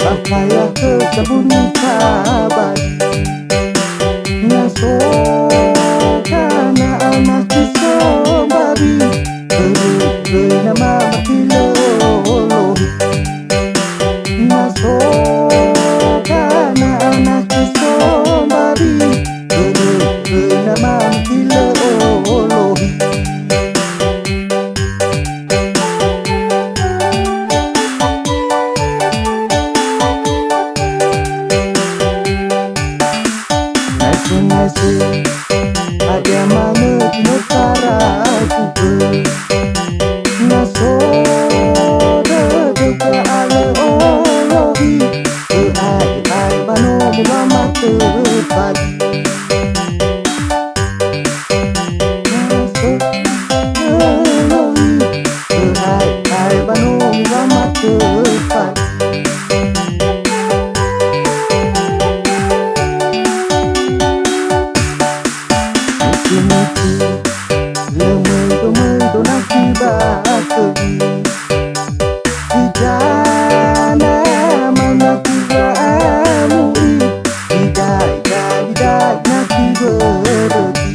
Pakailah ke sabun sahabat Ngaso kana anak disombari Terus nama mati lolohi Ngaso kana anak disombari Terus nama mati lolohi Ada mana di negara ku Ngaso dedeka ala olohi Hai bano mulama tepat Ngaso olohi Hai bano mulama tepat Lemai-lemai nak dibakar Di jana mana tiba amuri Tidak nak diberhenti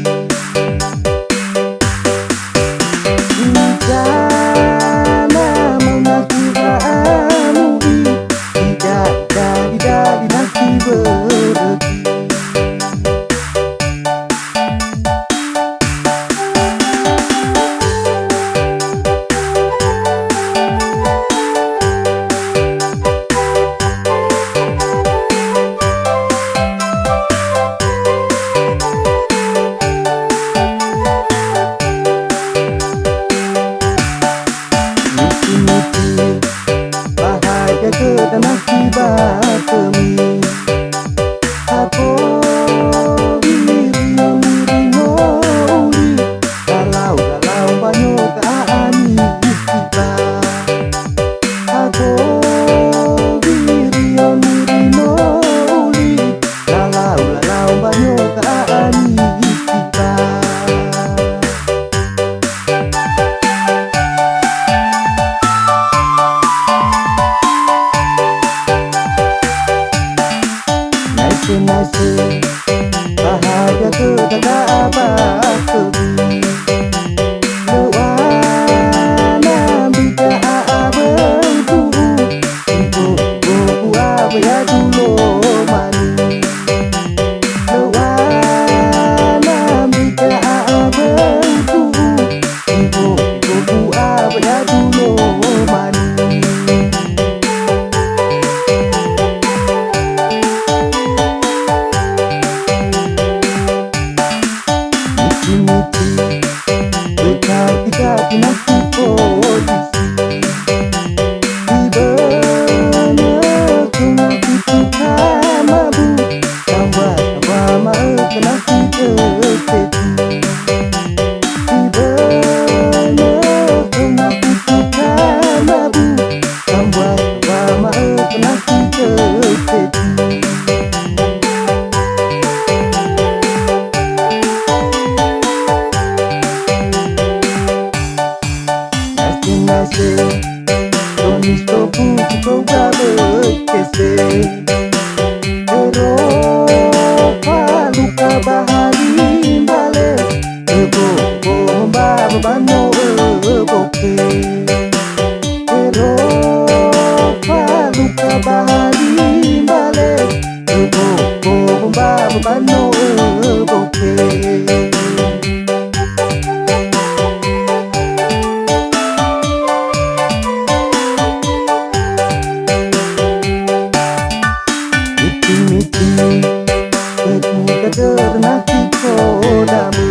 Di jana mana tiba amuri Tidak nak diberhenti Bahagia ke tanah tiba kami Aku diri nori Galau banyak keani tiba Aku diri nori Galau banyak keani tiba Nasi bahagia ke tak abad kebi Lewana bija abang tuhu Ibu apa ya dulu mani Lewana bija abang tuhu Ibu apa ya dulu mani Ketika pinasi posisi Di benar kunasi suka mabu Tambah mengenasi keseti Di benar kunasi suka mabu Tambah mengenasi keseti Donis topu kau berkese Eropa luka bahari balik Ebo membawa bano eboke Eropa luka bahari balik Ebo membawa bano eboke Pernah kodamu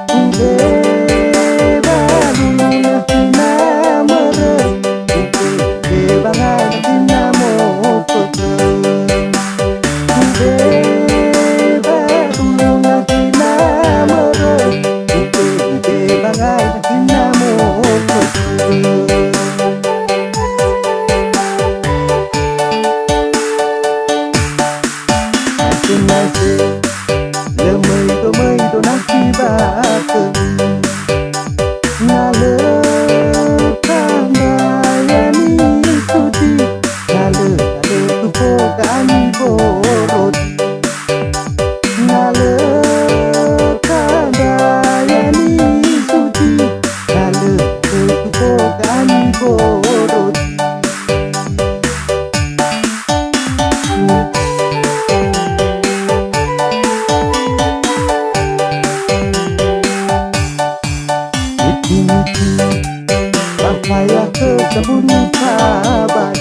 Ude baru Saya ke Sabun Sabah